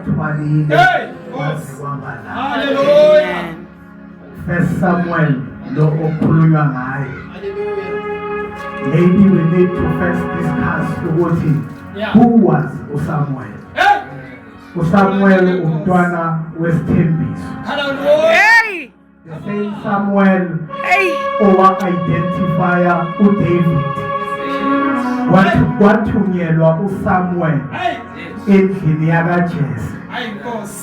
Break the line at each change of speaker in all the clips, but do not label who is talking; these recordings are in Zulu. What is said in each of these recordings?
wasithwalile
Hallelujah.
First Samuel lo okhulunywa ngayo. Maybe we need to first discuss ukuthi who was uSamuel. uSamuel umntwana wesithembiso.
Hallelujah.
The same Samuel owa-identifier uDavid. Wathunyelwa uSamuel endlini yakaJese.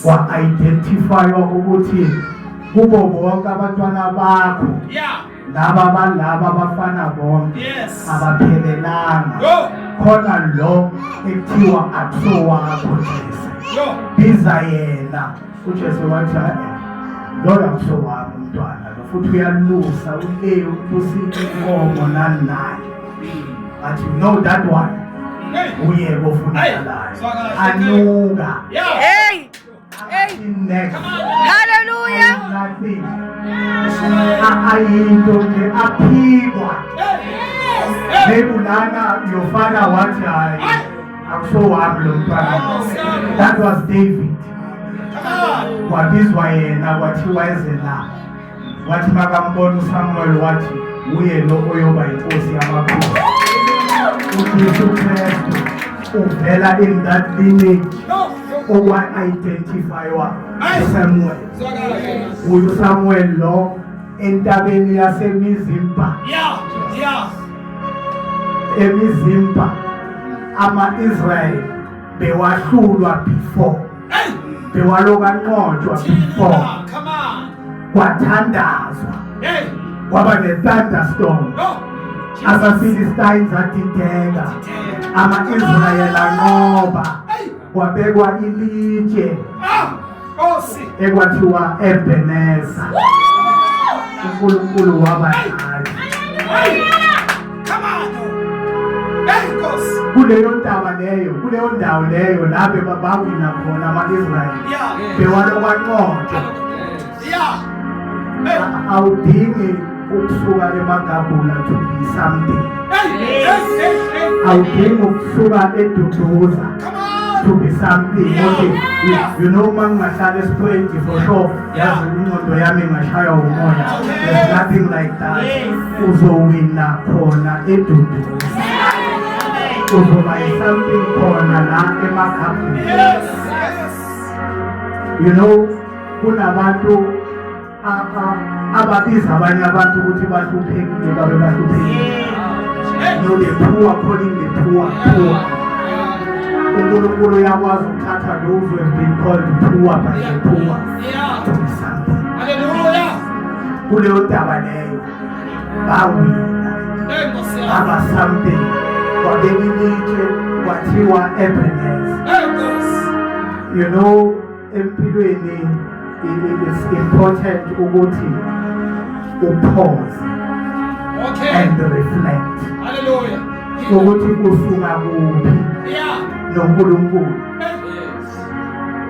Wa-identifywa ukuthi kubo bonke abantwana bakho laba abafana bonke abaphelelanga. Khona lo ekuthiwa akusowakho Jese. Biza yena. uJese wathi Lord akusowami umntwana lo futhi uyalusa uleyo ukusika inkomo nani naye. But you know that one. Uye bofunakalayo. Anuka. Next.
Hallelujah.
Nothing. Ayinto nje aphikwa. Nebulana your father wathi hayi akusowami lo mntwana. That was David. Wabizwa yena wathiwa eze la. Wathi makambona uSamuel wathi uye lo oyoba inkosi yamakhosi. uJesu Kristu uvela in that lineage owa-identifywa uSamuel. uSamuel lo entabeni yaseMizimba. eMizimba ama-Israel bewahlulwa before. bewaloka nqotshwa before. kwathandazwa. kwaba ne-thunderstorm. Ama-Philistines adideka. ama-Israel anqoba. kwabekwa ilitshe ekwathiwa Ebeneza. uNkulunkulu wabadlali. kuleyo ndawo leyo la bebawina khona ama-Israyeli bewaloka nqotshwa. awudingi ukusuka eMagabula to be something. awudingi ukusuka eDuduza to be something. Okay, you know mangingahlala esipointi for sure yazi ingqondo yami ngashaya umoya. There's nothing like that. uzowina khona eDuduza. uzoba something khona la eMagabula. You know kunabantu ababiza abanye abantu ukuthi bahluphekile babe bahluphekile. No, the poor calling the poor. uNkulunkulu uyakwazi ukuthatha those who have been called poor by the poor to be something.
Hallelujah.
kuleyo ndaba leyo bawina aba something. kwabelilitshe kwathiwa Ebeneza. You know empilweni it is important ukuthi upause and reflect.
Hallelujah.
ukuthi usuka kuphi noNkulunkulu.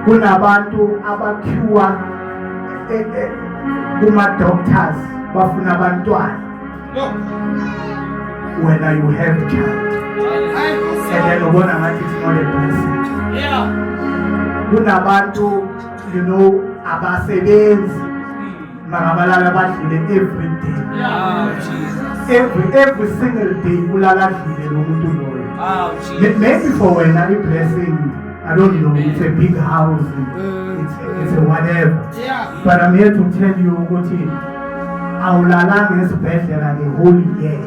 kunabantu abakhiwa kuma-doctors bafuna abantwana when you have a child and then ubona ngathi it's not a blessing. kunabantu you know abasebenzi makabalala badlile every day. every single day ulala adlile lo muntu loyo. Maybe for wena i-blessing, I don't know, it's a big house, it's a whatever. But I'm here to tell you ukuthi awulalanga esibhedlela the whole year.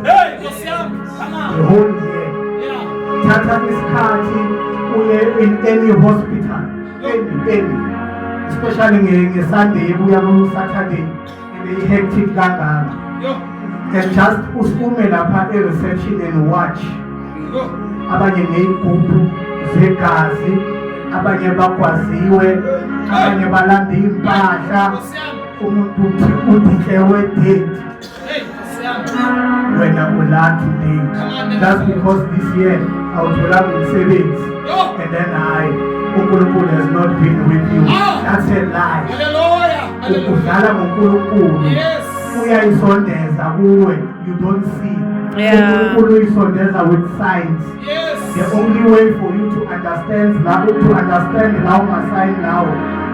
The whole year. Thatha isikhathi uye in any hospital, any. Especially nge-Sunday ebuya ku-Saturday hectic kangaka. And just usume lapha e-reception and watch. abanye ney'gubhu zegazi, abanye bakwaziwe, abanye balanda impahla. Umuntu uthi wededi wena ula today. That's because this year awuthola umsebenzi and then uNkulunkulu has not been with you. That's a lie. Ukudlala ngoNkulunkulu uyayisondeza kuwe, you don't see. uNkulunkulu uyisondeza with signs. The only way for you to understand now my sign now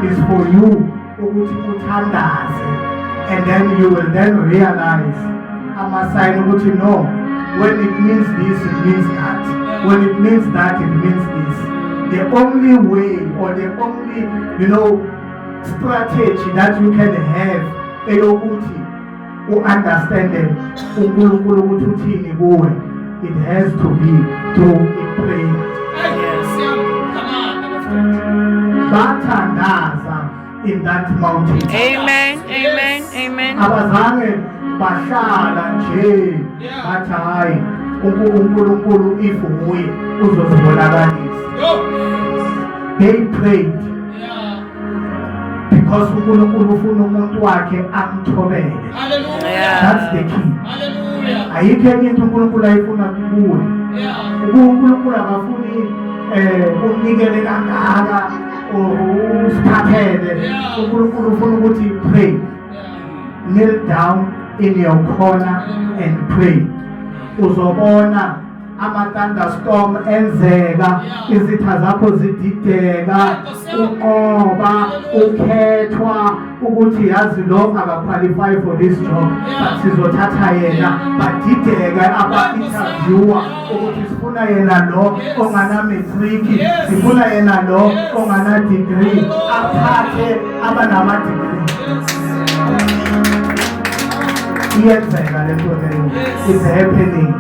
is for you ukuthi uthandaze, and then you will then realize ama sign ukuthi no, when it means this it means that, when it means that it means this. The only way or the only strategy that you can have eyokuthi understand uNkulunkulu ukuthi uthini kuwe, it has to be through a prayer. Bathandaza in that mountain.
Amen. Amen. Amen.
Abazange bahlala nje bathi hayi uNkulunkulu ivuye uzozibonakalisa. They prayed because uNkulunkulu ufuna umuntu wakhe amthobele. That's the key. Ayikho enye into uNkulunkulu ayifuna kuwe. uNkulunkulu akafuni unikele kangaka usiphathele. uNkulunkulu ufuna ukuthi pray. Kneel down in your corner and pray. Uzobona ama-thunderstorm enzeka, izitha zakho zidideka, uqoba, ukhethwa ukuthi yazi lo aka-qualify for this job, but sizothatha yena. Badideka aba-interviewer ukuthi sifuna yena lo ongana-matric, sifuna yena lo ongana-degree, aphathe abanama-degree. Iyenzeka le nto leyo. It's happening.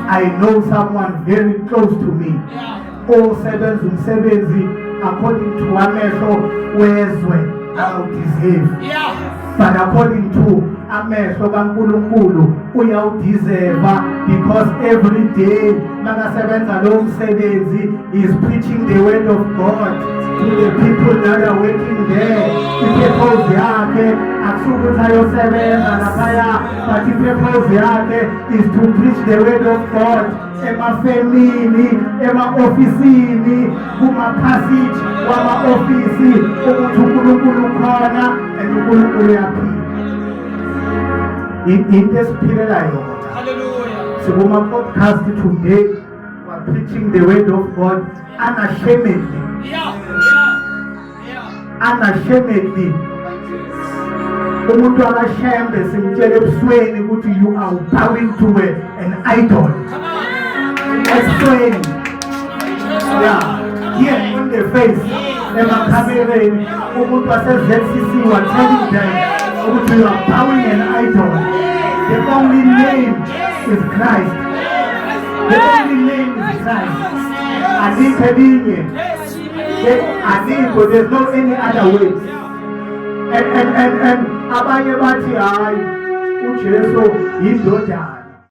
I know someone very close to me. Osebenza umsebenzi according to amehlo wezwe awudeserve. But according to amehlo kaNkulunkulu uyawudeserve, because every day makasebenza lo msebenzi is preaching the word of God to the people that are working there. I-purpose yakhe akusukuthi ayosebenza laphaya, but i-purpose yakhe is to preach the word of God emafemini, ema-ofisini, kuma-passage wama-ofisi ukuthi uNkulunkulu ukhona and uNkulunkulu uyaphila. Into esiphilelayo. Sikuma-podcast today, we are preaching the word of God unashamedly. Unashamedly. Umuntu akashembe simtshela ebusweni ukuthi you are bowing to an idol. Ebusweni. Here on the face. Emakhamereni. Umuntu wase-ZCC was telling them ukuthi you are bowing an idol. The only name is Christ. The only name is Christ. There's no any other way. And abanye bathi hayi uJesu yindoda.